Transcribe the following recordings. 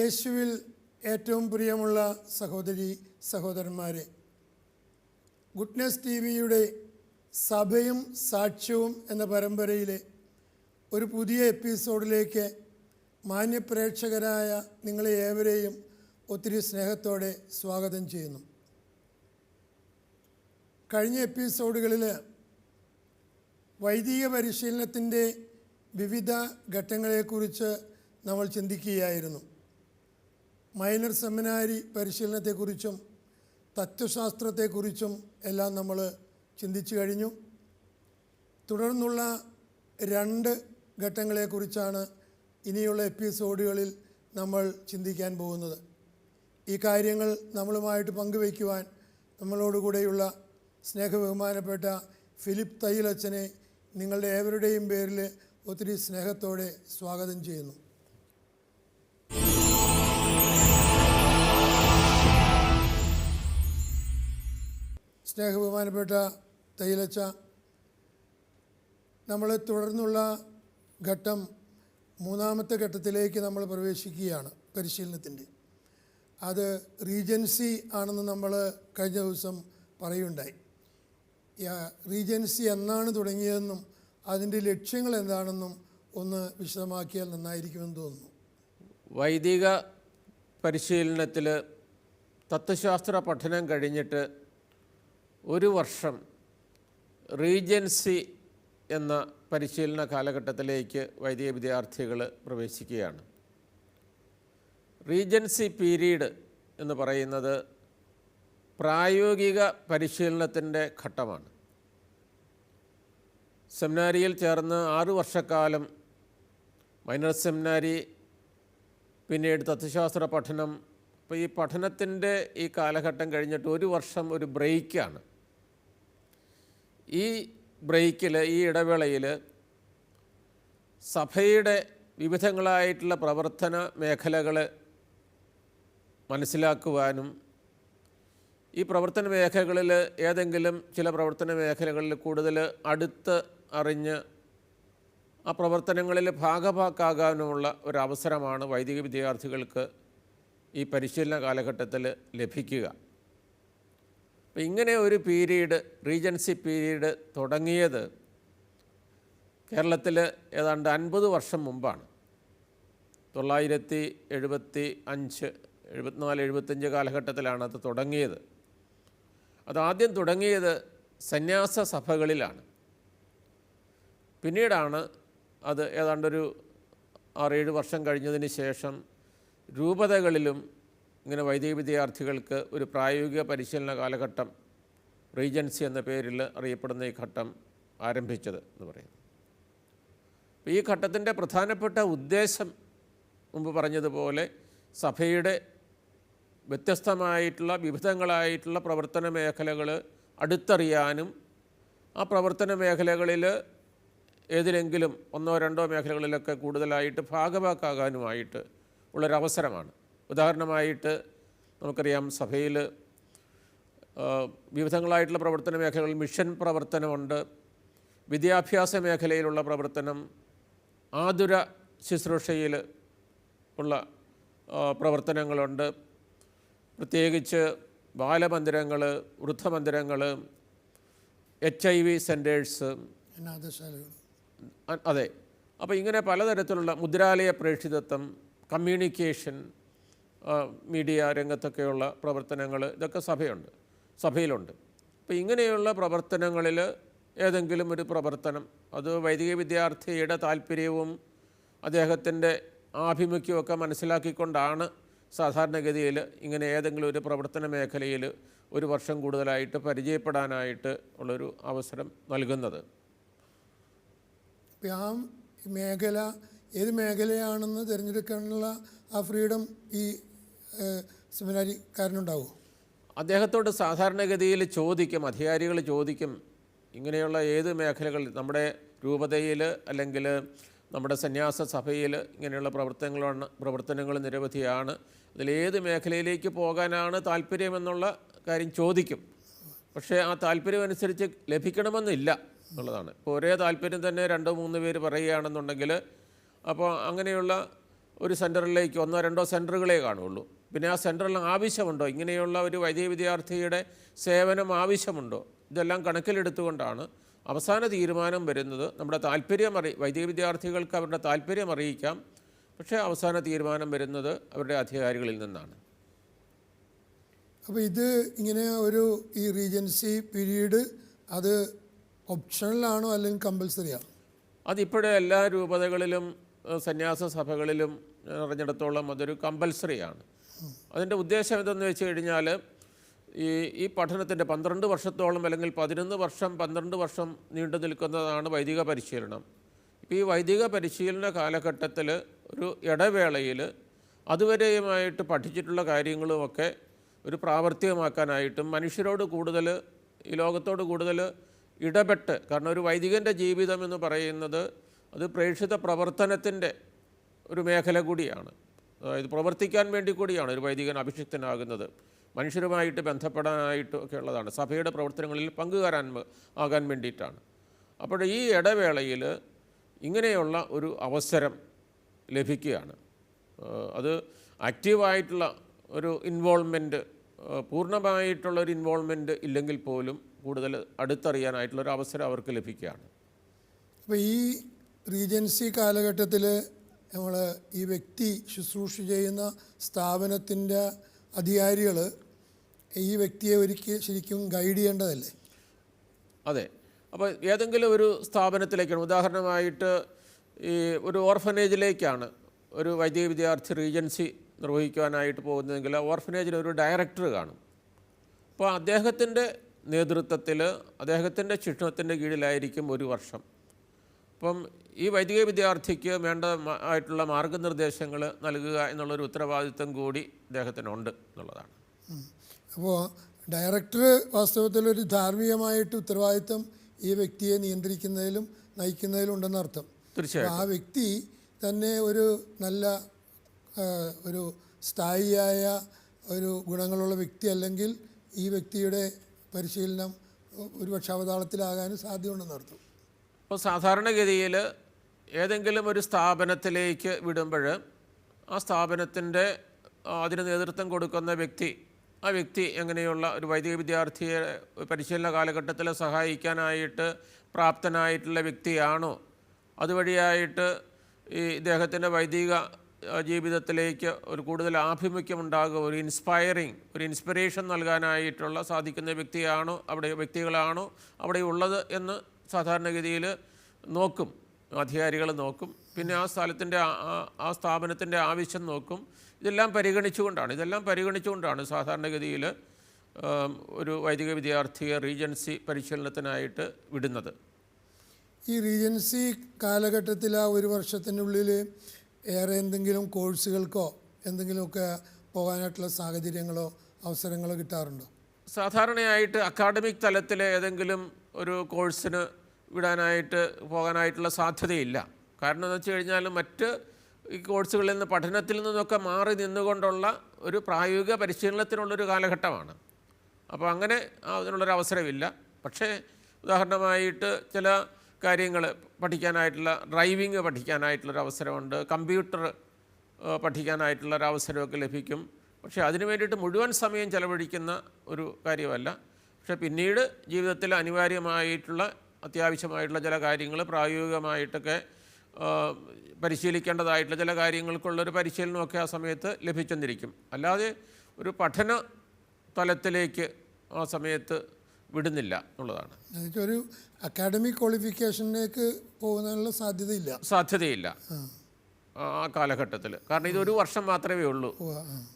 യേശുവിൽ ഏറ്റവും പ്രിയമുള്ള സഹോദരി സഹോദരന്മാരെ, ഗുഡ്നെസ് ടി വിയുടെ സഭയും സാക്ഷ്യവും എന്ന പരമ്പരയിലെ ഒരു പുതിയ എപ്പിസോഡിലേക്ക് മാന്യപ്രേക്ഷകരായ നിങ്ങളെ ഏവരെയും ഒത്തിരി സ്നേഹത്തോടെ സ്വാഗതം ചെയ്യുന്നു. കഴിഞ്ഞ എപ്പിസോഡുകളിൽ വൈദിക പരിശീലനത്തിൻ്റെ വിവിധ ഘട്ടങ്ങളെക്കുറിച്ച് നമ്മൾ ചിന്തിക്കുകയായിരുന്നു. മൈനർ സെമിനാരി പരിശീലനത്തെക്കുറിച്ചും തത്വശാസ്ത്രത്തെക്കുറിച്ചും എല്ലാം നമ്മൾ ചിന്തിച്ചു കഴിഞ്ഞു. തുടർന്നുള്ള 2 ഘട്ടങ്ങളെക്കുറിച്ചാണ് ഇനിയുള്ള എപ്പിസോഡുകളിൽ നമ്മൾ ചിന്തിക്കാൻ പോകുന്നത്. ഈ കാര്യങ്ങൾ നമ്മളുമായിട്ട് പങ്കുവയ്ക്കുവാൻ നമ്മളോടുകൂടെയുള്ള സ്നേഹബഹുമാനപ്പെട്ട ഫിലിപ്പ് തയ്യിലച്ചനെ നിങ്ങളുടെ ഏവരുടെയും പേരിൽ ഒത്തിരി സ്നേഹത്തോടെ സ്വാഗതം ചെയ്യുന്നു. സ്നേഹബഹുമാനപ്പെട്ട തയ്യിലച്ച, നമ്മൾ തുടർന്നുള്ള ഘട്ടം 3-ാമത്തെ ഘട്ടത്തിലേക്ക് നമ്മൾ പ്രവേശിക്കുകയാണ് പരിശീലനത്തിൻ്റെ. അത് റീജൻസി ആണെന്ന് നമ്മൾ കഴിഞ്ഞ ദിവസം പറയുണ്ടായി. റീജൻസി എന്നാണ് തുടങ്ങിയതെന്നും അതിൻ്റെ ലക്ഷ്യങ്ങൾ എന്താണെന്നും ഒന്ന് വിശദമാക്കിയാൽ നന്നായിരിക്കുമെന്ന് തോന്നുന്നു. വൈദിക പരിശീലനത്തിൽ തത്വശാസ്ത്ര പഠനം കഴിഞ്ഞിട്ട് 1 വർഷം റീജൻസി എന്ന പരിശീലന കാലഘട്ടത്തിലേക്ക് വൈദിക വിദ്യാർത്ഥികൾ പ്രവേശിക്കുകയാണ്. റീജൻസി പീരീഡ് എന്ന് പറയുന്നത് പ്രായോഗിക പരിശീലനത്തിൻ്റെ ഘട്ടമാണ്. സെമിനാരിയിൽ ചേർന്ന് 6 വർഷക്കാലം മൈനർ സെമിനാരി, പിന്നീട് തത്വശാസ്ത്ര പഠനം. അപ്പോൾ ഈ പഠനത്തിൻ്റെ ഈ കാലഘട്ടം കഴിഞ്ഞിട്ട് 1 വർഷം ഒരു ബ്രേക്കാണ്. ഈ ബ്രേക്കിൽ, ഈ ഇടവേളയിൽ സഭയുടെ വിവിധങ്ങളായിട്ടുള്ള പ്രവർത്തന മേഖലകൾ മനസ്സിലാക്കുവാനും ഈ പ്രവർത്തന മേഖലകളിൽ ഏതെങ്കിലും ചില പ്രവർത്തന മേഖലകളിൽ കൂടുതൽ അടുത്ത് അറിഞ്ഞ് ആ പ്രവർത്തനങ്ങളിൽ ഭാഗഭാക്കാകാനുമുള്ള ഒരവസരമാണ് വൈദിക വിദ്യാർത്ഥികൾക്ക് ഈ പരിശീലന കാലഘട്ടത്തിൽ ലഭിക്കുക. അപ്പോൾ ഇങ്ങനെ ഒരു പീരീഡ്, റീജൻസി പീരീഡ് തുടങ്ങിയത് കേരളത്തിൽ ഏതാണ്ട് 50 വർഷം മുമ്പാണ്. 1975, 74, 75 കാലഘട്ടത്തിലാണ് അത് തുടങ്ങിയത്. അതാദ്യം തുടങ്ങിയത് സന്യാസ സഭകളിലാണ്. പിന്നീടാണ് അത് ഏതാണ്ടൊരു 6-7 വർഷം കഴിഞ്ഞതിന് ശേഷം രൂപതകളിലും ഇങ്ങനെ വൈദിക വിദ്യാർത്ഥികൾക്ക് ഒരു പ്രായോഗിക പരിശീലന കാലഘട്ടം, റീജൻസി എന്ന പേരിൽ അറിയപ്പെടുന്ന ഈ ഘട്ടം ആരംഭിച്ചത് എന്ന് പറയുന്നു. ഈ ഘട്ടത്തിൻ്റെ പ്രധാനപ്പെട്ട ഉദ്ദേശം മുമ്പ് പറഞ്ഞതുപോലെ സഭയുടെ വ്യത്യസ്തമായിട്ടുള്ള വിവിധങ്ങളായിട്ടുള്ള പ്രവർത്തന മേഖലകൾ അടുത്തറിയാനും ആ പ്രവർത്തന മേഖലകളിൽ ഏതിലെങ്കിലും 1-2 മേഖലകളിലൊക്കെ കൂടുതലായിട്ട് ഭാഗഭാക്കാകാനുമായിട്ട് ഉള്ളൊരവസരമാണ്. ഉദാഹരണമായിട്ട് നമുക്കറിയാം, സഭയിൽ വിവിധങ്ങളായിട്ടുള്ള പ്രവർത്തന മേഖലകളിൽ മിഷൻ പ്രവർത്തനമുണ്ട്, വിദ്യാഭ്യാസ മേഖലയിലുള്ള പ്രവർത്തനം, ആതുര ശുശ്രൂഷയിൽ ഉള്ള പ്രവർത്തനങ്ങളുണ്ട്, പ്രത്യേകിച്ച് ബാലമന്ദിരങ്ങൾ, വൃദ്ധമന്ദിരങ്ങൾ, HIV സെൻറ്റേഴ്സ്, അതെ. അപ്പോൾ ഇങ്ങനെ പലതരത്തിലുള്ള മുദ്രാലയ പ്രേക്ഷിതത്വം, കമ്മ്യൂണിക്കേഷൻ, മീഡിയ രംഗത്തൊക്കെയുള്ള പ്രവർത്തനങ്ങൾ, ഇതൊക്കെ സഭയിലുണ്ട്. അപ്പോൾ ഇങ്ങനെയുള്ള പ്രവർത്തനങ്ങളിൽ ഏതെങ്കിലും ഒരു പ്രവർത്തനം, അത് വൈദിക വിദ്യാർത്ഥിയുടെ താല്പര്യവും അദ്ദേഹത്തിൻ്റെ ആഭിമുഖ്യമൊക്കെ മനസ്സിലാക്കിക്കൊണ്ടാണ് സാധാരണഗതിയിൽ ഇങ്ങനെ ഏതെങ്കിലും ഒരു പ്രവർത്തന മേഖലയിൽ 1 വർഷം കൂടുതലായിട്ട് പരിചയപ്പെടാനായിട്ട് ഉള്ളൊരു അവസരം നൽകുന്നത്. ആ മേഖല ഏത് മേഖലയാണെന്ന് തിരഞ്ഞെടുക്കാനുള്ള ആ ഫ്രീഡം ഈ സെമിനാരിക്കാരനുണ്ടാവുമോ? അദ്ദേഹത്തോട് സാധാരണഗതിയിൽ ചോദിക്കും, അധികാരികൾ ചോദിക്കും, ഇങ്ങനെയുള്ള ഏത് മേഖലകൾ നമ്മുടെ രൂപതയിൽ അല്ലെങ്കിൽ നമ്മുടെ സന്യാസ സഭയിൽ ഇങ്ങനെയുള്ള പ്രവർത്തനങ്ങൾ നിരവധിയാണ്, അതിലേത് മേഖലയിലേക്ക് പോകാനാണ് താല്പര്യമെന്നുള്ള കാര്യം ചോദിക്കും. പക്ഷേ ആ താല്പര്യമനുസരിച്ച് ലഭിക്കണമെന്നില്ല എന്നുള്ളതാണ്. ഇപ്പോൾ ഒരേ താല്പര്യം തന്നെ 2-3 പേര് പറയുകയാണെന്നുണ്ടെങ്കിൽ അപ്പോൾ അങ്ങനെയുള്ള ഒരു സെൻറ്ററിലേക്ക് 1-2 സെൻറ്ററുകളേ കാണുള്ളൂ. പിന്നെ ആ സെൻറ്ററിൽ ആവശ്യമുണ്ടോ, ഇങ്ങനെയുള്ള ഒരു വൈദിക വിദ്യാർത്ഥിയുടെ സേവനം ആവശ്യമുണ്ടോ, ഇതെല്ലാം കണക്കിലെടുത്തുകൊണ്ടാണ് അവസാന തീരുമാനം വരുന്നത്. നമ്മുടെ വൈദിക വിദ്യാർത്ഥികൾക്ക് അവരുടെ താല്പര്യം അറിയിക്കാം, പക്ഷേ അവസാന തീരുമാനം വരുന്നത് അവരുടെ അധികാരികളിൽ നിന്നാണ്. അപ്പോൾ ഇത് ഇങ്ങനെ ഈ റീജൻസി പീരീഡ് അത് ഓപ്ഷണലാണോ അല്ലെങ്കിൽ കമ്പൽസറി ആണോ? അതിപ്പോഴേ എല്ലാ രൂപതകളിലും സന്യാസ സഭകളിലും അറിഞ്ഞിടത്തോളം അതൊരു കമ്പൽസറിയാണ്. അതിൻ്റെ ഉദ്ദേശം എന്തെന്ന് വെച്ച് കഴിഞ്ഞാൽ ഈ പഠനത്തിൻ്റെ 12 വർഷത്തോളം അല്ലെങ്കിൽ 11 വർഷം 12 വർഷം നീണ്ടു നിൽക്കുന്നതാണ് വൈദിക പരിശീലനം. ഇപ്പോൾ ഈ വൈദിക പരിശീലന കാലഘട്ടത്തിൽ ഒരു ഇടവേളയിൽ അതുവരെയുമായിട്ട് പഠിച്ചിട്ടുള്ള കാര്യങ്ങളുമൊക്കെ ഒരു പ്രാവർത്തികമാക്കാനായിട്ടും മനുഷ്യരോട് കൂടുതൽ, ഈ ലോകത്തോട് കൂടുതൽ ഇടപെട്ട്, കാരണം ഒരു വൈദികൻ്റെ ജീവിതം എന്ന് പറയുന്നത് അത് പ്രേക്ഷിത പ്രവർത്തനത്തിൻ്റെ ഒരു മേഖല കൂടിയാണ്. അതായത് പ്രവർത്തിക്കാൻ വേണ്ടി കൂടിയാണ് ഒരു വൈദികൻ അഭിഷിക്തനാകുന്നത്. മനുഷ്യരുമായിട്ട് ബന്ധപ്പെടാനായിട്ടും ഒക്കെ ഉള്ളതാണ്. സഭയുടെ പ്രവർത്തനങ്ങളിൽ ആകാൻ വേണ്ടിയിട്ടാണ്. അപ്പോൾ ഈ ഇടവേളയിൽ ഇങ്ങനെയുള്ള ഒരു അവസരം ലഭിക്കുകയാണ്. അത് ആക്റ്റീവായിട്ടുള്ള ഒരു ഇൻവോൾവ്മെൻറ്റ്, പൂർണ്ണമായിട്ടുള്ളൊരു ഇൻവോൾവ്മെൻറ്റ് ഇല്ലെങ്കിൽ പോലും കൂടുതൽ അടുത്തറിയാനായിട്ടുള്ളൊരു അവസരം അവർക്ക് ലഭിക്കുകയാണ്. അപ്പോൾ ഈ റീജൻസി കാലഘട്ടത്തിൽ നമ്മൾ ഈ വ്യക്തി ശുശ്രൂഷ ചെയ്യുന്ന സ്ഥാപനത്തിൻ്റെ അധികാരികൾ ഈ വ്യക്തിയെ ശരിക്കും ഗൈഡ് ചെയ്യേണ്ടതല്ലേ? അതെ. അപ്പോൾ ഏതെങ്കിലും ഒരു സ്ഥാപനത്തിലേക്കാണ്, ഉദാഹരണമായിട്ട് ഈ ഒരു ഓർഫനേജിലേക്കാണ് ഒരു വൈദിക വിദ്യാർത്ഥി റീജൻസി നിർവഹിക്കുവാനായിട്ട് പോകുന്നതെങ്കിൽ ഓർഫനേജിൽ ഒരു ഡയറക്ടർ കാണും. അപ്പോൾ അദ്ദേഹത്തിൻ്റെ നേതൃത്വത്തിൽ, അദ്ദേഹത്തിൻ്റെ ശിക്ഷണത്തിൻ്റെ കീഴിലായിരിക്കും 1 വർഷം. അപ്പം ഈ വൈദിക വിദ്യാർത്ഥിക്ക് ആയിട്ടുള്ള മാർഗനിർദ്ദേശങ്ങൾ നൽകുക എന്നുള്ളൊരു ഉത്തരവാദിത്വം കൂടി അദ്ദേഹത്തിനുണ്ട് എന്നുള്ളതാണ്. അപ്പോൾ ഡയറക്ടർ വാസ്തവത്തിലൊരു ധാർമ്മികമായിട്ട് ഉത്തരവാദിത്വം ഈ വ്യക്തിയെ നിയന്ത്രിക്കുന്നതിലും നയിക്കുന്നതിലും ഉണ്ടെന്ന് അർത്ഥം. തീർച്ചയായും ആ വ്യക്തി തന്നെ ഒരു നല്ല ഒരു സ്ഥായിയായ ഒരു ഗുണങ്ങളുള്ള വ്യക്തി അല്ലെങ്കിൽ ഈ വ്യക്തിയുടെ പരിശീലനം ഒരുപക്ഷെ അവതാളത്തിലാകാനും സാധ്യതയുണ്ടെന്ന് അർത്ഥം. അപ്പോൾ സാധാരണഗതിയിൽ ഏതെങ്കിലും ഒരു സ്ഥാപനത്തിലേക്ക് വിടുമ്പോൾ ആ സ്ഥാപനത്തിൻ്റെ അതിന് നേതൃത്വം കൊടുക്കുന്ന ആ വ്യക്തി എങ്ങനെയുള്ള ഒരു വൈദിക വിദ്യാർത്ഥിയെ പരിശീലന കാലഘട്ടത്തിൽ സഹായിക്കാനായിട്ട് പ്രാപ്തനായിട്ടുള്ള വ്യക്തിയാണോ, അതുവഴിയായിട്ട് ഈ ഇദ്ദേഹത്തിൻ്റെ വൈദിക ജീവിതത്തിലേക്ക് ഒരു കൂടുതൽ ആഭിമുഖ്യമുണ്ടാകുക, ഒരു ഇൻസ്പിറേഷൻ നൽകാനായിട്ടുള്ള സാധിക്കുന്ന വ്യക്തികളാണോ അവിടെ ഉള്ളത് എന്ന് സാധാരണഗതിയിൽ നോക്കും, അധികാരികൾ നോക്കും. പിന്നെ ആ സ്ഥാപനത്തിൻ്റെ ആവശ്യം നോക്കും. ഇതെല്ലാം പരിഗണിച്ചുകൊണ്ടാണ് സാധാരണഗതിയിൽ ഒരു വൈദിക വിദ്യാർത്ഥിയെ റീജൻസി പരിശീലനത്തിനായിട്ട് വിടുന്നത്. ഈ റീജൻസി കാലഘട്ടത്തിൽ ആ 1 വർഷത്തിനുള്ളിൽ ഏറെ എന്തെങ്കിലും കോഴ്സുകൾക്കോ എന്തെങ്കിലുമൊക്കെ പോകാനായിട്ടുള്ള സാഹചര്യങ്ങളോ അവസരങ്ങളോ കിട്ടാറുണ്ടോ? സാധാരണയായിട്ട് അക്കാഡമിക് തലത്തിൽ ഏതെങ്കിലും ഒരു കോഴ്സിന് പോകാനായിട്ടുള്ള സാധ്യതയില്ല. കാരണം എന്ന് വെച്ച് കഴിഞ്ഞാൽ മറ്റ് ഈ കോഴ്സുകളിൽ നിന്ന്, പഠനത്തിൽ നിന്നൊക്കെ മാറി നിന്നുകൊണ്ടുള്ള ഒരു പ്രായോഗിക പരിശീലനത്തിനുള്ളൊരു കാലഘട്ടമാണ്. അപ്പോൾ അങ്ങനെ അതിനുള്ളൊരു അവസരമില്ല. പക്ഷേ ഉദാഹരണമായിട്ട് ചില കാര്യങ്ങൾ ഡ്രൈവിംഗ് പഠിക്കാനായിട്ടുള്ളൊരു അവസരമുണ്ട്, കമ്പ്യൂട്ടർ പഠിക്കാനായിട്ടുള്ളൊരു അവസരമൊക്കെ ലഭിക്കും. പക്ഷേ അതിനു വേണ്ടിയിട്ട് മുഴുവൻ സമയം ചെലവഴിക്കുന്ന ഒരു കാര്യമല്ല. പക്ഷേ പിന്നീട് ജീവിതത്തിൽ അത്യാവശ്യമായിട്ടുള്ള ചില കാര്യങ്ങൾ പ്രായോഗികമായിട്ടൊക്കെ പരിശീലിക്കേണ്ടതായിട്ടുള്ള ചില കാര്യങ്ങൾക്കുള്ളൊരു പരിശീലനമൊക്കെ ആ സമയത്ത് ലഭിച്ചെന്നിരിക്കും. അല്ലാതെ ഒരു പഠന തലത്തിലേക്ക് ആ സമയത്ത് വിടുന്നില്ല എന്നുള്ളതാണ്. ഒരു അക്കാഡമിക് ക്വാളിഫിക്കേഷനിലേക്ക് പോകുന്നതിനുള്ള സാധ്യതയില്ല ആ കാലഘട്ടത്തിൽ. കാരണം ഇത് 1 വർഷം മാത്രമേ ഉള്ളൂ.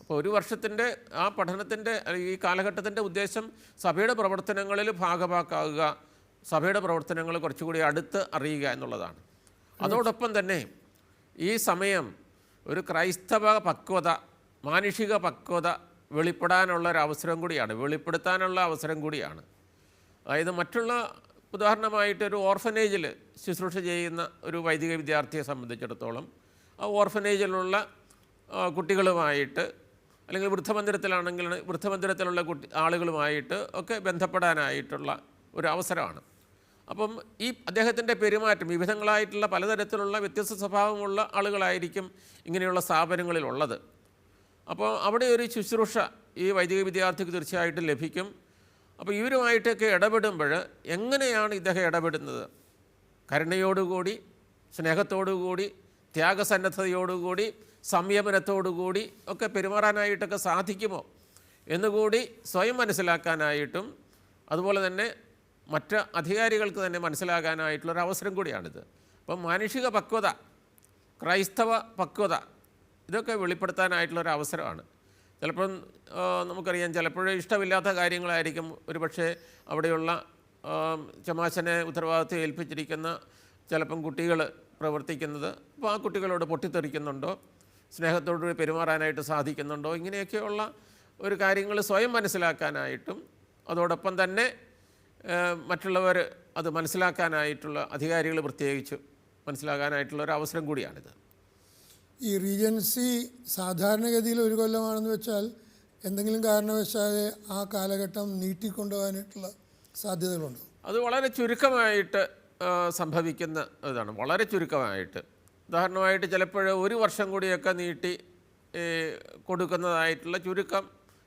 അപ്പോൾ 1 വർഷത്തിൻ്റെ ആ പഠനത്തിൻ്റെ ഈ കാലഘട്ടത്തിൻ്റെ ഉദ്ദേശം സഭയുടെ പ്രവർത്തനങ്ങളിൽ ഭാഗമാക്കാവുക, സഭയുടെ പ്രവർത്തനങ്ങൾ കുറച്ചുകൂടി അടുത്ത് അറിയുക എന്നുള്ളതാണ്. അതോടൊപ്പം തന്നെ ഈ സമയം ഒരു ക്രൈസ്തവ പക്വത, മാനുഷിക പക്വത വെളിപ്പെടുത്താനുള്ള അവസരം കൂടിയാണ്. അതായത് മറ്റുള്ള, ഉദാഹരണമായിട്ടൊരു ഓർഫനേജിൽ ശുശ്രൂഷ ചെയ്യുന്ന ഒരു വൈദിക വിദ്യാർത്ഥിയെ സംബന്ധിച്ചിടത്തോളം ആ ഓർഫനേജിലുള്ള കുട്ടികളുമായിട്ട്, അല്ലെങ്കിൽ വൃദ്ധമന്ദിരത്തിലുള്ള ആളുകളുമായിട്ട് ഒക്കെ ബന്ധപ്പെടാനായിട്ടുള്ള ഒരു അവസരമാണ്. അപ്പം ഈ അദ്ദേഹത്തിൻ്റെ പെരുമാറ്റം വിവിധങ്ങളായിട്ടുള്ള പലതരത്തിലുള്ള വ്യത്യസ്ത സ്വഭാവമുള്ള ആളുകളായിരിക്കും ഇങ്ങനെയുള്ള സ്ഥാപനങ്ങളിലുള്ളത്. അപ്പോൾ അവിടെ ഒരു ശുശ്രൂഷ ഈ വൈദിക വിദ്യാർത്ഥിക്ക് തീർച്ചയായിട്ടും ലഭിക്കും. അപ്പോൾ ഇവരുമായിട്ടൊക്കെ ഇടപെടുമ്പോൾ എങ്ങനെയാണ് ഇദ്ദേഹം ഇടപെടുന്നത്? കരുണയോടുകൂടി, സ്നേഹത്തോടുകൂടി, ത്യാഗസന്നദ്ധതയോടുകൂടി, സംയമനത്തോടുകൂടി ഒക്കെ പെരുമാറാനായിട്ടൊക്കെ സാധിക്കുമോ എന്നുകൂടി സ്വയം മനസ്സിലാക്കാനായിട്ടും അതുപോലെ തന്നെ മറ്റ് അധികാരികൾക്ക് തന്നെ മനസ്സിലാകാനായിട്ടുള്ളൊരു അവസരം കൂടിയാണിത്. അപ്പം മാനുഷിക പക്വത, ക്രൈസ്തവ പക്വത ഇതൊക്കെ വെളിപ്പെടുത്താനായിട്ടുള്ളൊരു അവസരമാണ്. ചിലപ്പം നമുക്കറിയാം, ചിലപ്പോഴും ഇഷ്ടമില്ലാത്ത കാര്യങ്ങളായിരിക്കും ഒരുപക്ഷെ അവിടെയുള്ള ചമാശനെ ഉത്തരവാദിത്വം ഏൽപ്പിച്ചിരിക്കുന്ന ചിലപ്പം കുട്ടികൾ പ്രവർത്തിക്കുന്നത്. അപ്പോൾ ആ കുട്ടികളോട് പൊട്ടിത്തെറിക്കുന്നുണ്ടോ, സ്നേഹത്തോടുകൂടി പെരുമാറാനായിട്ട് സാധിക്കുന്നുണ്ടോ, ഇങ്ങനെയൊക്കെയുള്ള ഒരു കാര്യങ്ങൾ സ്വയം മനസ്സിലാക്കാനായിട്ടും അതോടൊപ്പം തന്നെ മറ്റുള്ളവർ അത് മനസ്സിലാക്കാനായിട്ടുള്ള അധികാരികൾ പ്രത്യേകിച്ച് മനസ്സിലാക്കാനായിട്ടുള്ള ഒരു അവസരം കൂടിയാണിത്. ഈ റീജൻസി സാധാരണഗതിയിൽ ഒരു കൊല്ലമാണെന്ന് വെച്ചാൽ എന്തെങ്കിലും കാരണവശാൽ ആ കാലഘട്ടം നീട്ടിക്കൊണ്ടുപോകാനായിട്ടുള്ള സാധ്യതകളുണ്ടോ? അത് വളരെ ചുരുക്കമായിട്ട് സംഭവിക്കുന്ന ഇതാണ്, വളരെ ചുരുക്കമായിട്ട്. ഉദാഹരണമായിട്ട് ചിലപ്പോൾ ഒരു വർഷം കൂടിയൊക്കെ നീട്ടി കൊടുക്കുന്നതായിട്ടുള്ള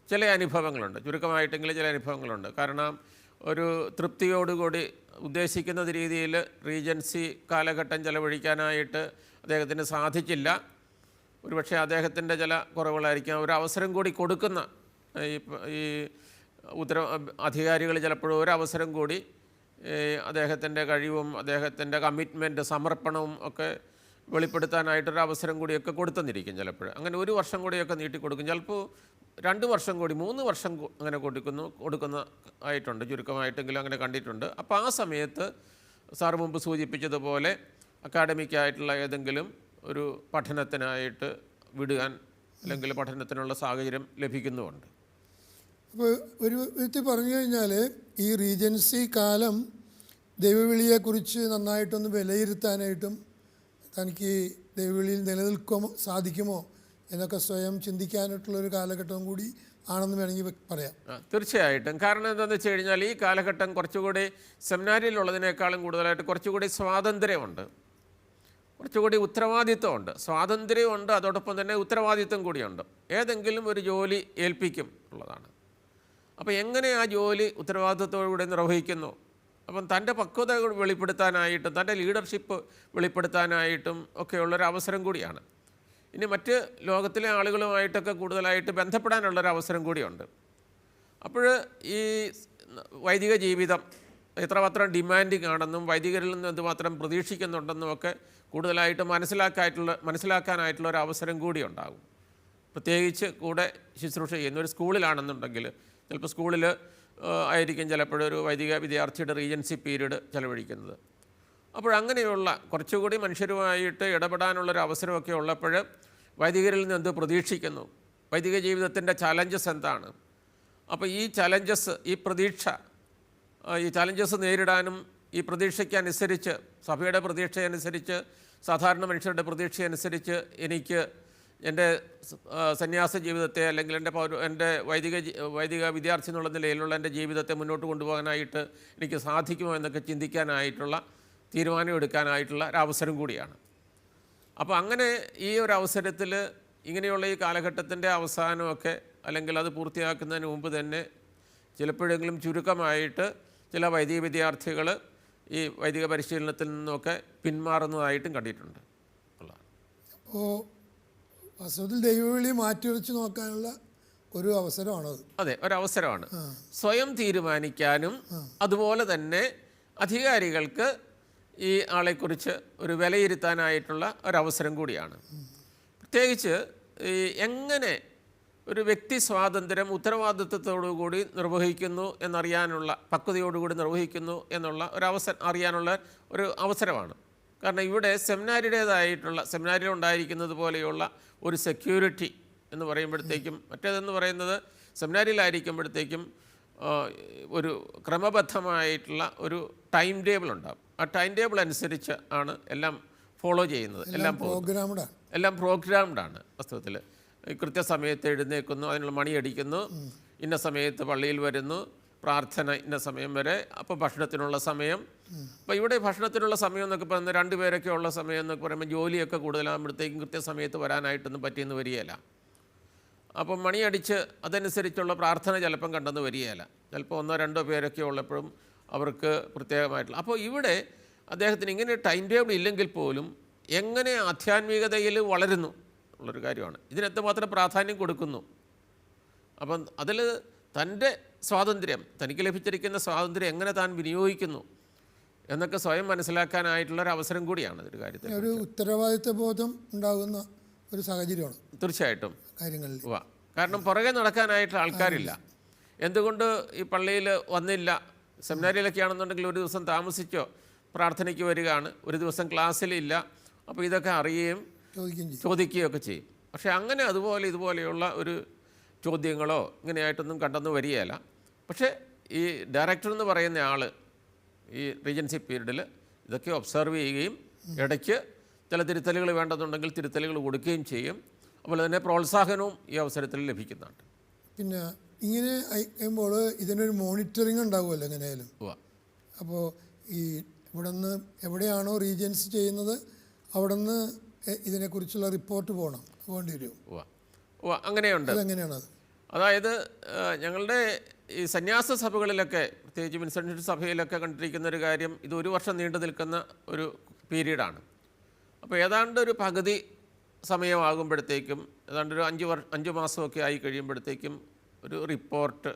ചില അനുഭവങ്ങളുണ്ട്. ചുരുക്കമായിട്ടെങ്കിലും ചില അനുഭവങ്ങളുണ്ട്. കാരണം ഒരു തൃപ്തിയോടുകൂടി ഉദ്ദേശിക്കുന്ന രീതിയിൽ റീജൻസി കാലഘട്ടം ചെലവഴിക്കാനായിട്ട് അദ്ദേഹത്തിന് സാധിച്ചില്ല. ഒരുപക്ഷെ അദ്ദേഹത്തിൻ്റെ ചില കുറവുകളായിരിക്കാം. ഒരു അവസരം കൂടി കൊടുക്കുന്ന ഈ അധികാരികൾ ചിലപ്പോഴും ഒരവസരം കൂടി അദ്ദേഹത്തിൻ്റെ കഴിവും അദ്ദേഹത്തിൻ്റെ കമ്മിറ്റ്മെൻറ്റ്, സമർപ്പണവും ഒക്കെ വെളിപ്പെടുത്താനായിട്ടൊരു അവസരം കൂടിയൊക്കെ കൊടുത്തെന്നിരിക്കും. ചിലപ്പോൾ അങ്ങനെ ഒരു വർഷം കൂടിയൊക്കെ നീട്ടിക്കൊടുക്കും. ചിലപ്പോൾ 2 വർഷം കൂടി, 3 വർഷം അങ്ങനെ കൊടുക്കുന്ന ആയിട്ടുണ്ട്. ചുരുക്കമായിട്ടെങ്കിലും അങ്ങനെ കണ്ടിട്ടുണ്ട്. അപ്പോൾ ആ സമയത്ത് സാർ മുമ്പ് സൂചിപ്പിച്ചതുപോലെ അക്കാഡമിക്കായിട്ടുള്ള ഏതെങ്കിലും ഒരു പഠനത്തിനായിട്ട് വിടുവാൻ അല്ലെങ്കിൽ പഠനത്തിനുള്ള സാഹചര്യം ലഭിക്കുന്നുമുണ്ട്. അപ്പോൾ ഒരു വിധത്തിൽ പറഞ്ഞു കഴിഞ്ഞാൽ ഈ റീജൻസി കാലം ദൈവവിളിയെക്കുറിച്ച് നന്നായിട്ടൊന്ന് വിലയിരുത്താനായിട്ടും തനിക്ക് ദൈവവിളിയിൽ സാധിക്കുമോ എന്നൊക്കെ സ്വയം ചിന്തിക്കാനായിട്ടുള്ളൊരു കാലഘട്ടവും കൂടി ആണെന്ന് വേണമെങ്കിൽ പറയാം. തീർച്ചയായിട്ടും. കാരണം എന്താണെന്ന് വെച്ച് കഴിഞ്ഞാൽ ഈ കാലഘട്ടം കുറച്ചുകൂടി സെമിനാരിയിലുള്ളതിനേക്കാളും കൂടുതലായിട്ട് കുറച്ചുകൂടി സ്വാതന്ത്ര്യമുണ്ട്, കുറച്ചുകൂടി ഉത്തരവാദിത്വമുണ്ട്. സ്വാതന്ത്ര്യമുണ്ട്, അതോടൊപ്പം തന്നെ ഉത്തരവാദിത്വം കൂടിയുണ്ട്. ഏതെങ്കിലും ഒരു ജോലി ഏൽപ്പിക്കും ഉള്ളതാണ്. അപ്പോൾ എങ്ങനെ ആ ജോലി ഉത്തരവാദിത്വത്തോടുകൂടി നിർവഹിക്കുന്നു, അപ്പം തൻ്റെ പക്വത വെളിപ്പെടുത്താനായിട്ടും തൻ്റെ ലീഡർഷിപ്പ് വെളിപ്പെടുത്താനായിട്ടും ഒക്കെയുള്ളൊരു അവസരം കൂടിയാണ്. ഇനി മറ്റ് ലോകത്തിലെ ആളുകളുമായിട്ടൊക്കെ കൂടുതലായിട്ട് ബന്ധപ്പെടാനുള്ളൊരു അവസരം കൂടിയുണ്ട്. അപ്പോൾ ഈ വൈദിക ജീവിതം എത്രമാത്രം ഡിമാൻഡിങ് ആണെന്നും വൈദികരിൽ നിന്ന് എന്തുമാത്രം പ്രതീക്ഷിക്കുന്നുണ്ടെന്നും ഒക്കെ കൂടുതലായിട്ട് മനസ്സിലാക്കാനായിട്ടുള്ള ഒരു അവസരം കൂടി ഉണ്ടാകും. പ്രത്യേകിച്ച് കൂടെ ശുശ്രൂഷ ചെയ്യുന്ന ഒരു സ്കൂളിലാണെന്നുണ്ടെങ്കിൽ ചിലപ്പോൾ സ്കൂളിൽ ആയിരിക്കും ചിലപ്പോഴൊരു വൈദിക വിദ്യാർത്ഥിയുടെ റീജൻസി പീരീഡ് ചെലവഴിക്കുന്നത്. അപ്പോഴങ്ങനെയുള്ള കുറച്ചുകൂടി മനുഷ്യരുമായിട്ട് ഇടപെടാനുള്ളൊരു അവസരമൊക്കെ ഉള്ളപ്പോൾ വൈദികരിൽ നിന്ന് എന്ത് പ്രതീക്ഷിക്കുന്നു, വൈദിക ജീവിതത്തിൻ്റെ ചലഞ്ചസ് എന്താണ്, അപ്പോൾ ഈ ചലഞ്ചസ്, ഈ ചലഞ്ചസ് നേരിടാനും ഈ പ്രതീക്ഷയ്ക്കനുസരിച്ച്, സഭയുടെ പ്രതീക്ഷയനുസരിച്ച്, സാധാരണ മനുഷ്യരുടെ പ്രതീക്ഷയനുസരിച്ച് എനിക്ക് എൻ്റെ സന്യാസ ജീവിതത്തെ അല്ലെങ്കിൽ എൻ്റെ വൈദിക വിദ്യാർത്ഥി എന്നുള്ള നിലയിലുള്ള എൻ്റെ ജീവിതത്തെ മുന്നോട്ട് കൊണ്ടുപോകാനായിട്ട് എനിക്ക് സാധിക്കുമോ എന്നൊക്കെ ചിന്തിക്കാനായിട്ടുള്ള തീരുമാനമെടുക്കാനായിട്ടുള്ള ഒരു അവസരം കൂടിയാണ്. അപ്പോൾ അങ്ങനെ ഈ ഒരു അവസരത്തിൽ ഇങ്ങനെയുള്ള ഈ കാലഘട്ടത്തിൻ്റെ അവസാനമൊക്കെ അല്ലെങ്കിൽ അത് പൂർത്തിയാക്കുന്നതിന് മുമ്പ് തന്നെ ചിലപ്പോഴെങ്കിലും ചുരുക്കമായിട്ട് ചില വൈദിക വിദ്യാർത്ഥികൾ ഈ വൈദിക പരിശീലനത്തിൽ നിന്നൊക്കെ പിന്മാറുന്നതായിട്ടും കണ്ടിട്ടുണ്ട്. അപ്പോൾ വാസ്തവത്തിൽ ദൈവവിളി മാറ്റിവെച്ച് നോക്കാനുള്ള ഒരു അവസരമാണത്. അതെ, ഒരവസരമാണ്. സ്വയം തീരുമാനിക്കാനും അതുപോലെ തന്നെ അധികാരികൾക്ക് ഈ ആളെക്കുറിച്ച് ഒരു വിലയിരുത്താനായിട്ടുള്ള ഒരവസരം കൂടിയാണ്. പ്രത്യേകിച്ച് ഈ എങ്ങനെ ഒരു വ്യക്തി സ്വാതന്ത്ര്യം ഉത്തരവാദിത്വത്തോടുകൂടി നിർവഹിക്കുന്നു എന്നറിയാനുള്ള, പക്വതയോടുകൂടി നിർവഹിക്കുന്നു എന്നുള്ള അറിയാനുള്ള ഒരു അവസരമാണ്. കാരണം ഇവിടെ സെമിനാരിയിലുണ്ടായിരിക്കുന്നത് പോലെയുള്ള ഒരു സെക്യൂരിറ്റി എന്ന് പറയുമ്പോഴത്തേക്കും, മറ്റേതെന്ന് പറയുന്നത് സെമിനാരിയിലായിരിക്കുമ്പോഴത്തേക്കും ഒരു ക്രമബദ്ധമായിട്ടുള്ള ഒരു ടൈം ടേബിൾ ഉണ്ടാകും. ആ ടൈം ടേബിൾ അനുസരിച്ച് ആണ് എല്ലാം ഫോളോ ചെയ്യുന്നത്. എല്ലാം പ്രോഗ്രാംഡാണ്. വാസ്തവത്തിൽ കൃത്യസമയത്ത് എഴുന്നേൽക്കുന്നു, അതിനുള്ള മണിയടിക്കുന്നു, ഇന്ന സമയത്ത് പള്ളിയിൽ വരുന്നു, പ്രാർത്ഥന ഇന്ന സമയം വരെ, അപ്പോൾ ഭക്ഷണത്തിനുള്ള സമയം. അപ്പോൾ ഇവിടെ ഭക്ഷണത്തിനുള്ള സമയം എന്നൊക്കെ പറയുന്നത് 2 പേരൊക്കെ ഉള്ള സമയം എന്നൊക്കെ പറയുമ്പോൾ ജോലിയൊക്കെ കൂടുതലാകുമ്പോഴത്തേക്കും കൃത്യസമയത്ത് വരാനായിട്ടൊന്നും പറ്റിയെന്ന് വരികയില്ല. അപ്പം മണിയടിച്ച് അതനുസരിച്ചുള്ള പ്രാർത്ഥന ചിലപ്പം കണ്ടെന്ന് വരികയില്ല. ചിലപ്പോൾ 1-2 പേരൊക്കെ ഉള്ളപ്പോഴും അവർക്ക് പ്രത്യേകമായിട്ടുള്ള. അപ്പോൾ ഇവിടെ അദ്ദേഹത്തിന് ഇങ്ങനെ ടൈം ടേബിൾ ഇല്ലെങ്കിൽ പോലും എങ്ങനെ ആധ്യാത്മികതയിൽ വളരുന്നു ഉള്ളൊരു കാര്യമാണ്. ഇതിനെത്ര മാത്രം പ്രാധാന്യം കൊടുക്കുന്നു. അപ്പം അതിൽ തൻ്റെ സ്വാതന്ത്ര്യം, തനിക്ക് ലഭിച്ചിരിക്കുന്ന സ്വാതന്ത്ര്യം എങ്ങനെ താൻ വിനിയോഗിക്കുന്നു എന്നൊക്കെ സ്വയം മനസ്സിലാക്കാനായിട്ടുള്ളൊരു അവസരം കൂടിയാണ് ഒരു കാര്യത്തിൽ. ഒരു ഉത്തരവാദിത്വ ബോധം ഉണ്ടാകുന്ന ഒരു സാഹചര്യമാണ് തീർച്ചയായിട്ടും കാര്യങ്ങളിൽ. കാരണം പുറകെ നടക്കാനായിട്ട് ആൾക്കാരില്ല. എന്തുകൊണ്ട് ഈ പള്ളിയിൽ വന്നില്ല? സെമിനാരിയിലൊക്കെ ആണെന്നുണ്ടെങ്കിൽ ഒരു ദിവസം താമസിച്ചോ പ്രാർത്ഥനയ്ക്ക് വരികയാണ്, ഒരു ദിവസം ക്ലാസ്സിലില്ല. അപ്പോൾ ഇതൊക്കെ അറിയുകയും ചോദിക്കുകയൊക്കെ ചെയ്യും. പക്ഷേ അങ്ങനെ അതുപോലെ ഇതുപോലെയുള്ള ഒരു ചോദ്യങ്ങളോ ഇങ്ങനെയായിട്ടൊന്നും കണ്ടെന്ന് വരികയില്ല. പക്ഷേ ഈ ഡയറക്ടർ എന്ന് പറയുന്ന ആൾ ഈ റീജൻസി പീരീഡിൽ ഇതൊക്കെ ഒബ്സർവ് ചെയ്യുകയും ഇടയ്ക്ക് ചില തിരുത്തലുകൾ വേണ്ടതുണ്ടെങ്കിൽ തിരുത്തലുകൾ കൊടുക്കുകയും ചെയ്യും. അതുപോലെ തന്നെ പ്രോത്സാഹനവും ഈ അവസരത്തിൽ ലഭിക്കുന്നുണ്ട്. പിന്നെ ഇങ്ങനെ അയക്കുമ്പോൾ ഇതിനൊരു മോണിറ്ററിങ് ഉണ്ടാവുമല്ലോ എങ്ങനെയായാലും. അപ്പോൾ ഈ ഇവിടെ നിന്ന് എവിടെയാണോ റീജൻസ് ചെയ്യുന്നത് അവിടെ നിന്ന് ഇതിനെക്കുറിച്ചുള്ള റിപ്പോർട്ട് പോകേണ്ടി വരും. അങ്ങനെയുണ്ട്. അതെങ്ങനെയാണത്? അതായത് ഞങ്ങളുടെ ഈ സന്യാസ സഭകളിലൊക്കെ, പ്രത്യേകിച്ച് വിൻസെൻ്റ് സഭയിലൊക്കെ കണ്ടിരിക്കുന്ന ഒരു കാര്യം, ഇത് 1 വർഷം നീണ്ടു നിൽക്കുന്ന ഒരു പീരീഡാണ്. അപ്പോൾ ഏതാണ്ട് ഒരു പകുതി സമയമാകുമ്പോഴത്തേക്കും, ഏതാണ്ട് ഒരു 5 മാസമൊക്കെ ആയി കഴിയുമ്പോഴത്തേക്കും ഒരു report,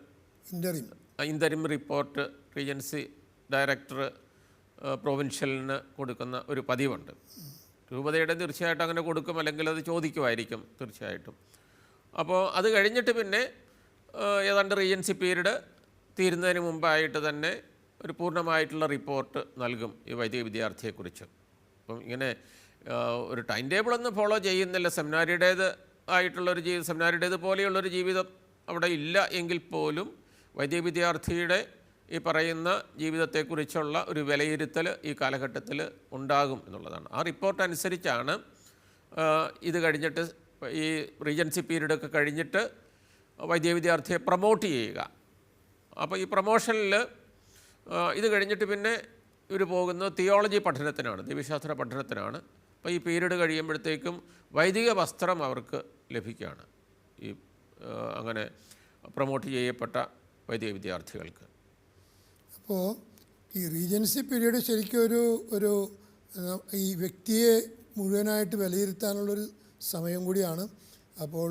interim report regency director പ്രൊവിൻഷ്യലിന് കൊടുക്കുന്ന ഒരു പതിവുണ്ട്. രൂപതയുടെ തീർച്ചയായിട്ടും അങ്ങനെ കൊടുക്കും, അല്ലെങ്കിൽ അത് ചോദിക്കുമായിരിക്കും തീർച്ചയായിട്ടും. അപ്പോൾ അത് കഴിഞ്ഞിട്ട് പിന്നെ ഏതാണ്ട് റീജൻസി പീരീഡ് തീരുന്നതിന് മുമ്പായിട്ട് തന്നെ ഒരു പൂർണ്ണമായിട്ടുള്ള റിപ്പോർട്ട് നൽകും ഈ വൈദിക വിദ്യാർത്ഥിയെക്കുറിച്ച്. അപ്പം ഇങ്ങനെ ഒരു ടൈം ടേബിളൊന്നും ഫോളോ ചെയ്യുന്നില്ല. സെമിനാരിയുടേത് പോലെയുള്ളൊരു ജീവിതം അവിടെ ഇല്ല എങ്കിൽ പോലും വൈദിക വിദ്യാർത്ഥിയുടെ ഈ പറയുന്ന ജീവിതത്തെക്കുറിച്ചുള്ള ഒരു വിലയിരുത്തൽ ഈ കാലഘട്ടത്തിൽ ഉണ്ടാകും എന്നുള്ളതാണ്. ആ റിപ്പോർട്ട് അനുസരിച്ചാണ് ഇത് കഴിഞ്ഞിട്ട് ഈ റീജൻസി പീരീഡൊക്കെ കഴിഞ്ഞിട്ട് വൈദിക വിദ്യാർത്ഥിയെ പ്രൊമോട്ട് ചെയ്യുക. അപ്പോൾ ഈ പ്രൊമോഷനിൽ ഇത് കഴിഞ്ഞിട്ട് പിന്നെ ഇവർ പോകുന്നത് തിയോളജി പഠനത്തിനാണ്, ദൈവശാസ്ത്ര പഠനത്തിനാണ്. അപ്പോൾ ഈ പീരീഡ് കഴിയുമ്പോഴത്തേക്കും വൈദിക വസ്ത്രം അവർക്ക് ലഭിക്കുകയാണ് ഈ അങ്ങനെ പ്രൊമോട്ട് ചെയ്യപ്പെട്ട വൈദിക വിദ്യാർത്ഥികൾക്ക്. അപ്പോൾ ഈ റീജൻസി പീരീഡ് ശരിക്കും ഒരു ഈ വ്യക്തിയെ മുഴുവനായിട്ട് വിലയിരുത്താനുള്ളൊരു സമയം കൂടിയാണ്. അപ്പോൾ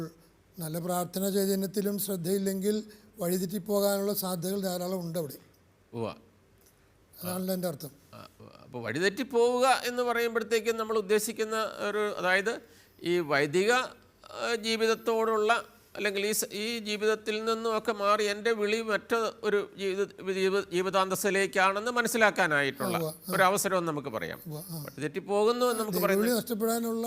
നല്ല പ്രാർത്ഥന ചൈതന്യത്തിലും ശ്രദ്ധയില്ലെങ്കിൽ വഴിതെറ്റിപ്പോകാനുള്ള സാധ്യതകൾ ധാരാളം ഉണ്ട് അവിടെ. അതാണല്ലോ എൻ്റെ അർത്ഥം. അപ്പോൾ വഴിതെറ്റിപ്പോവുക എന്ന് പറയുമ്പോഴത്തേക്കും നമ്മൾ ഉദ്ദേശിക്കുന്ന അതായത് ഈ വൈദിക ജീവിതത്തോടുള്ള, അല്ലെങ്കിൽ ഈ ജീവിതത്തിൽ നിന്നുമൊക്കെ മാറി എൻ്റെ വിളി മറ്റൊരു ജീവിതാന്തസ്സിലേക്കാണെന്ന് മനസ്സിലാക്കാനായിട്ടുള്ള ഒരു അവസരവും നമുക്ക് പറയാം. തെറ്റിപ്പോകുന്നു എന്ന് നമുക്ക് പറയാം, നഷ്ടപ്പെടാനുള്ള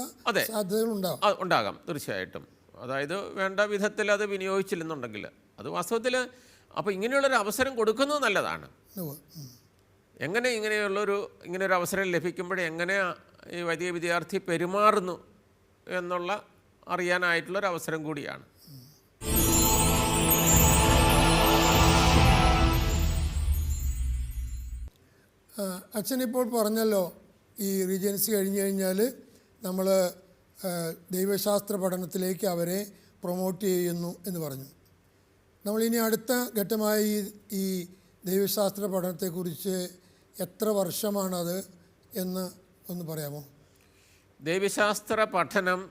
ഉണ്ടാകാം തീർച്ചയായിട്ടും. അതായത് വേണ്ട വിധത്തിൽ അത് വിനിയോഗിച്ചില്ലെന്നുണ്ടെങ്കിൽ അത് വാസ്തവത്തിൽ അപ്പോൾ ഇങ്ങനെയുള്ളൊരു അവസരം കൊടുക്കുന്നത് നല്ലതാണ്. ഇങ്ങനെയൊരു അവസരം ലഭിക്കുമ്പോഴേ എങ്ങനെ ഈ വൈദിക വിദ്യാർത്ഥി പെരുമാറുന്നു എന്നുള്ള അറിയാനായിട്ടുള്ളൊരു അവസരം കൂടിയാണ്. അച്ഛൻ ഇപ്പോൾ പറഞ്ഞല്ലോ, ഈ റീജൻസി കഴിഞ്ഞ് കഴിഞ്ഞാൽ നമ്മൾ ദൈവശാസ്ത്ര പഠനത്തിലേക്ക് അവരെ പ്രൊമോട്ട് ചെയ്യുന്നു എന്ന് പറഞ്ഞു. നമ്മളിനി അടുത്ത ഘട്ടമായി ഈ ദൈവശാസ്ത്ര പഠനത്തെക്കുറിച്ച് എത്ര വർഷമാണത് എന്ന് ഒന്ന് പറയാമോ? ദൈവശാസ്ത്ര പഠനം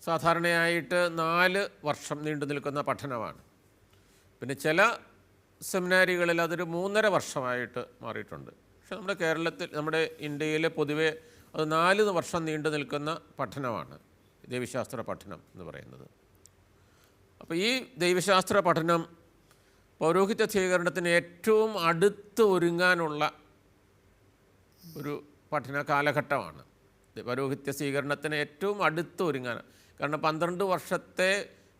സാധാരണയായിട്ട് 4 വർഷം നീണ്ടു നിൽക്കുന്ന പഠനമാണ്. പിന്നെ ചില സെമിനാരികളിൽ അതൊരു 3.5 വർഷമായിട്ട് മാറിയിട്ടുണ്ട്. പക്ഷേ നമ്മുടെ കേരളത്തിൽ, നമ്മുടെ ഇന്ത്യയിൽ പൊതുവെ അത് 4 വർഷം നീണ്ടു നിൽക്കുന്ന പഠനമാണ് ദൈവശാസ്ത്ര പഠനം എന്ന് പറയുന്നത്. അപ്പോൾ ഈ ദൈവശാസ്ത്ര പഠനം പൗരോഹിത്യ സ്വീകരണത്തിന് ഏറ്റവും അടുത്ത് ഒരുങ്ങാനുള്ള ഒരു പഠന കാലഘട്ടമാണ്. പൗരോഹിത്യ സ്വീകരണത്തിന് ഏറ്റവും അടുത്ത് ഒരുങ്ങാൻ, കാരണം 12 വർഷത്തെ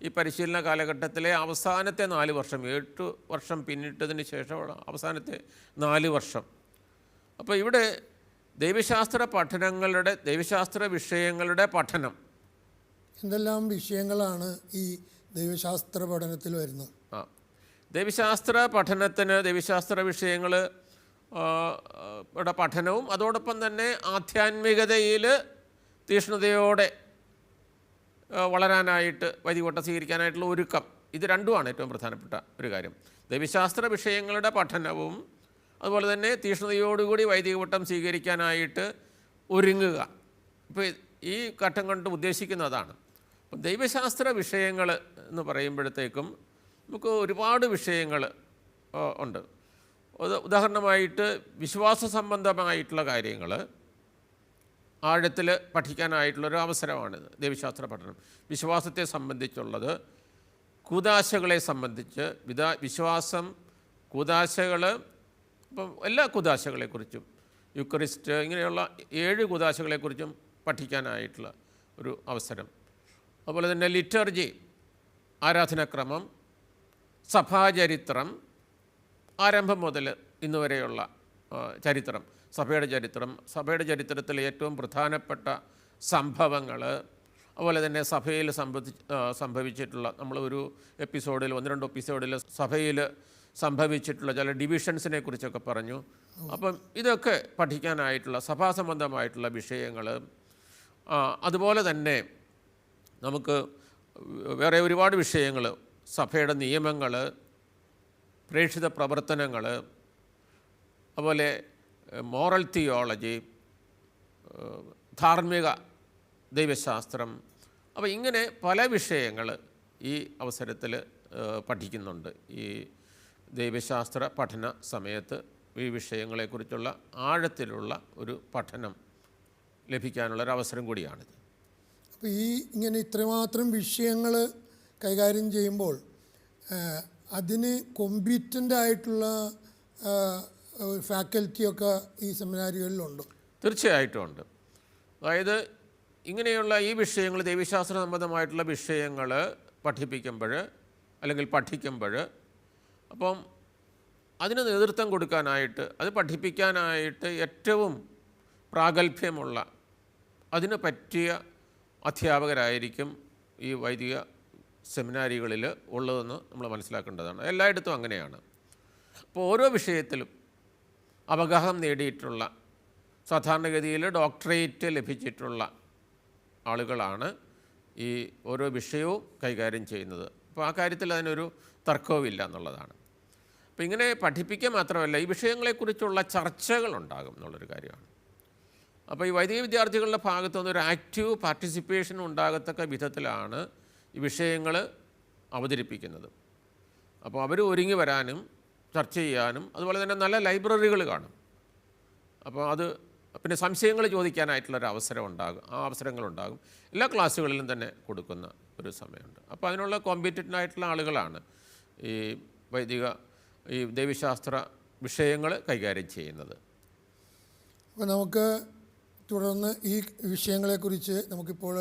ഈ പരിശീലന കാലഘട്ടത്തിലെ അവസാനത്തെ 4 വർഷം, 8 വർഷം പിന്നിട്ടതിന് ശേഷമുള്ള അവസാനത്തെ 4 വർഷം. അപ്പോൾ ഇവിടെ ദൈവശാസ്ത്ര വിഷയങ്ങളുടെ പഠനം, എന്തെല്ലാം വിഷയങ്ങളാണ് ഈ ദൈവശാസ്ത്ര പഠനത്തിൽ വരുന്നത്? ദൈവശാസ്ത്ര പഠനത്തിന് ദൈവശാസ്ത്ര വിഷയങ്ങൾ യുടെ പഠനവും അതോടൊപ്പം തന്നെ ആധ്യാത്മികതയിൽ തീക്ഷ്ണതയോടെ വളരാനായിട്ട് വൈദികവട്ടം സ്വീകരിക്കാനായിട്ടുള്ള ഒരുക്കം, ഇത് രണ്ടുമാണ് ഏറ്റവും പ്രധാനപ്പെട്ട ഒരു കാര്യം. ദൈവശാസ്ത്ര വിഷയങ്ങളുടെ പഠനവും അതുപോലെ തന്നെ തീക്ഷ്ണതയോടുകൂടി വൈദികവട്ടം സ്വീകരിക്കാനായിട്ട് ഒരുങ്ങുക. ഇപ്പോൾ ഈ ഘട്ടം കൊണ്ട് ഉദ്ദേശിക്കുന്നത് അതാണ്. അപ്പം ദൈവശാസ്ത്ര വിഷയങ്ങൾ എന്ന് പറയുമ്പോഴത്തേക്കും നമുക്ക് ഒരുപാട് വിഷയങ്ങൾ ഉണ്ട്. ഉദാഹരണമായിട്ട് വിശ്വാസ സംബന്ധമായിട്ടുള്ള കാര്യങ്ങൾ ആഴത്തിൽ പഠിക്കാനായിട്ടുള്ളൊരു അവസരമാണിത് ദൈവശാസ്ത്ര പഠനം. വിശ്വാസത്തെ സംബന്ധിച്ചുള്ളത്, കൂദാശകളെ സംബന്ധിച്ച്, വിശ്വാസം, കൂദാശകൾ, ഇപ്പം എല്ലാ കൂദാശകളെക്കുറിച്ചും, യുക്രിസ്റ്റ്, ഇങ്ങനെയുള്ള 7 കൂദാശകളെക്കുറിച്ചും പഠിക്കാനായിട്ടുള്ള ഒരു അവസരം. അതുപോലെ തന്നെ ലിറ്റർജി, ആരാധനാക്രമം, സഭാചരിത്രം, ആരംഭം മുതൽ ഇന്ന് വരെയുള്ള ചരിത്രം, സഭയുടെ ചരിത്രം, സഭയുടെ ചരിത്രത്തിലെ ഏറ്റവും പ്രധാനപ്പെട്ട സംഭവങ്ങൾ, അതുപോലെ തന്നെ സഭയിൽ സംഭവിച്ചിട്ടുള്ള, നമ്മളൊരു എപ്പിസോഡിൽ 1-2 എപ്പിസോഡിൽ സഭയിൽ സംഭവിച്ചിട്ടുള്ള ചില ഡിവിഷൻസിനെ കുറിച്ചൊക്കെ പറഞ്ഞു. അപ്പം ഇതൊക്കെ പഠിക്കാനായിട്ടുള്ള സഭാസംബന്ധമായിട്ടുള്ള വിഷയങ്ങൾ. അതുപോലെ തന്നെ നമുക്ക് വേറെ ഒരുപാട് വിഷയങ്ങൾ, സഭയുടെ നിയമങ്ങൾ, പ്രേക്ഷിത പ്രവർത്തനങ്ങൾ, അതുപോലെ മോറൽ തിയോളജി, ധാർമ്മിക ദൈവശാസ്ത്രം. അപ്പോൾ ഇങ്ങനെ പല വിഷയങ്ങൾ ഈ അവസരത്തിൽ പഠിക്കുന്നുണ്ട്. ഈ ദൈവശാസ്ത്ര പഠന സമയത്ത് ഈ വിഷയങ്ങളെക്കുറിച്ചുള്ള ആഴത്തിലുള്ള ഒരു പഠനം ലഭിക്കാനുള്ളൊരവസരം കൂടിയാണിത്. അപ്പോൾ ഈ ഇങ്ങനെ ഇത്രമാത്രം വിഷയങ്ങൾ കൈകാര്യം ചെയ്യുമ്പോൾ അതിന് കോമ്പീറ്റൻ്റ് ആയിട്ടുള്ള ഫാക്കൽറ്റിയൊക്കെ ഈ സെമിനാരികളിലുണ്ട്? തീർച്ചയായിട്ടും ഉണ്ട്. അതായത് ഇങ്ങനെയുള്ള ഈ വിഷയങ്ങൾ, ദൈവശാസ്ത്ര സംബന്ധമായിട്ടുള്ള വിഷയങ്ങൾ പഠിപ്പിക്കുമ്പോൾ അല്ലെങ്കിൽ പഠിക്കുമ്പോൾ, അപ്പം അതിന് നേതൃത്വം കൊടുക്കാനായിട്ട്, അത് പഠിപ്പിക്കാനായിട്ട് ഏറ്റവും പ്രാഗൽഭ്യമുള്ള, അതിന് പറ്റിയ അധ്യാപകരായിരിക്കും ഈ വൈദിക സെമിനാരികളിൽ ഉള്ളതെന്ന് നമ്മൾ മനസ്സിലാക്കേണ്ടതാണ്. എല്ലായിടത്തും അങ്ങനെയാണ്. അപ്പോൾ ഓരോ വിഷയത്തിലും അവഗാഹം നേടിയിട്ടുള്ള, സാധാരണഗതിയിൽ ഡോക്ടറേറ്റ് ലഭിച്ചിട്ടുള്ള ആളുകളാണ് ഈ ഓരോ വിഷയവും കൈകാര്യം ചെയ്യുന്നത്. അപ്പോൾ ആ കാര്യത്തിൽ അതിനൊരു തർക്കവുമില്ല എന്നുള്ളതാണ്. അപ്പോൾ ഇങ്ങനെ പഠിപ്പിക്കുക മാത്രമല്ല, ഈ വിഷയങ്ങളെക്കുറിച്ചുള്ള ചർച്ചകളുണ്ടാകും എന്നുള്ളൊരു കാര്യമാണ്. അപ്പോൾ ഈ വൈദിക വിദ്യാർത്ഥികളുടെ ഭാഗത്തുനിന്ന് ഒരു ആക്റ്റീവ് പാർട്ടിസിപ്പേഷൻ ഉണ്ടാകത്തക്ക വിധത്തിലാണ് ഈ വിഷയങ്ങൾ അവതരിപ്പിക്കുന്നത്. അപ്പോൾ അവർ ഒരുങ്ങി വരാനും ചർച്ച ചെയ്യാനും, അതുപോലെ തന്നെ നല്ല ലൈബ്രറികൾ കാണും. അപ്പോൾ അത് പിന്നെ സംശയങ്ങൾ ചോദിക്കാനായിട്ടുള്ളൊരു അവസരം ഉണ്ടാകും. ആ അവസരങ്ങളുണ്ടാകും. എല്ലാ ക്ലാസ്സുകളിലും തന്നെ കൊടുക്കുന്ന ഒരു സമയമുണ്ട്. അപ്പോൾ അതിനുള്ള കോമ്പീറ്റൻ്റ് ആയിട്ടുള്ള ആളുകളാണ് ഈ ദൈവശാസ്ത്ര വിഷയങ്ങൾ കൈകാര്യം ചെയ്യുന്നത്. അപ്പോൾ നമുക്ക് തുടർന്ന് ഈ വിഷയങ്ങളെക്കുറിച്ച് നമുക്കിപ്പോൾ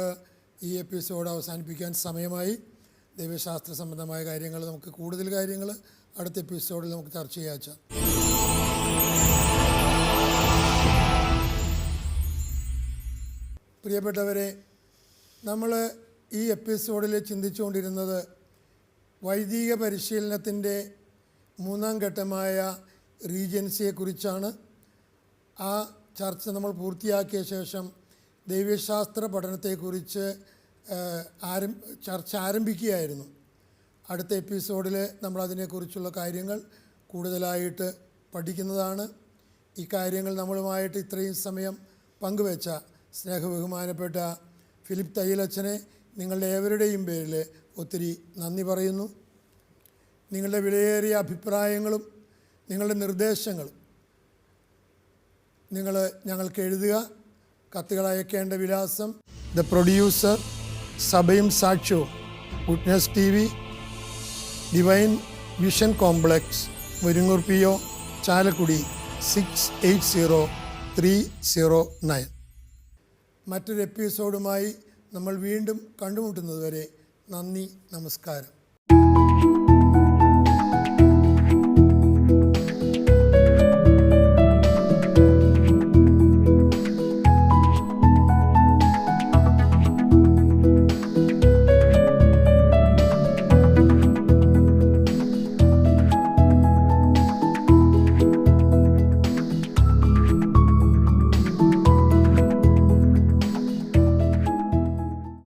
ഈ എപ്പിസോഡ് അവസാനിപ്പിക്കാൻ സമയമായി. ദൈവശാസ്ത്ര സംബന്ധമായ കാര്യങ്ങൾ, നമുക്ക് കൂടുതൽ കാര്യങ്ങൾ അടുത്ത എപ്പിസോഡിൽ നമുക്ക് ചർച്ച ചെയ്യാം. പ്രിയപ്പെട്ടവരെ, നമ്മൾ ഈ എപ്പിസോഡിൽ ചിന്തിച്ചുകൊണ്ടിരുന്നത് വൈദിക പരിശീലനത്തിൻ്റെ 3ാം ഘട്ടമായ റീജൻസിയെക്കുറിച്ചാണ്. ആ ചർച്ച നമ്മൾ പൂർത്തിയാക്കിയ ശേഷം ദൈവശാസ്ത്ര പഠനത്തെക്കുറിച്ച് ചർച്ച ആരംഭിക്കുകയായിരുന്നു. അടുത്ത എപ്പിസോഡിൽ നമ്മൾ അതിനെക്കുറിച്ചുള്ള കാര്യങ്ങൾ കൂടുതലായിട്ട് പഠിക്കുന്നതാണ്. ഈ കാര്യങ്ങൾ നമ്മളുമായിട്ട് ഇത്രയും സമയം പങ്കുവെച്ച സ്നേഹബഹുമാനപ്പെട്ട ഫിലിപ്പ് തയ്യലച്ചനെ നിങ്ങളുടെ ഏവരുടെയും പേരിൽ ഒത്തിരി നന്ദി പറയുന്നു. നിങ്ങളുടെ വിലയേറിയ അഭിപ്രായങ്ങളും നിങ്ങളുടെ നിർദ്ദേശങ്ങളും ഞങ്ങൾക്ക് എഴുതുക. കത്തുകൾ അയക്കേണ്ട വിലാസം: ദ പ്രൊഡ്യൂസർ, സഭയും സാക്ഷ്യവും, witness TV, divine vision complex, Muringoor PO, Chalakudy 680309. മറ്റൊരു എപ്പിസോഡുമായി നമ്മൾ വീണ്ടും കണ്ടുമുട്ടുന്നതുവരെ നന്ദി, നമസ്കാരം.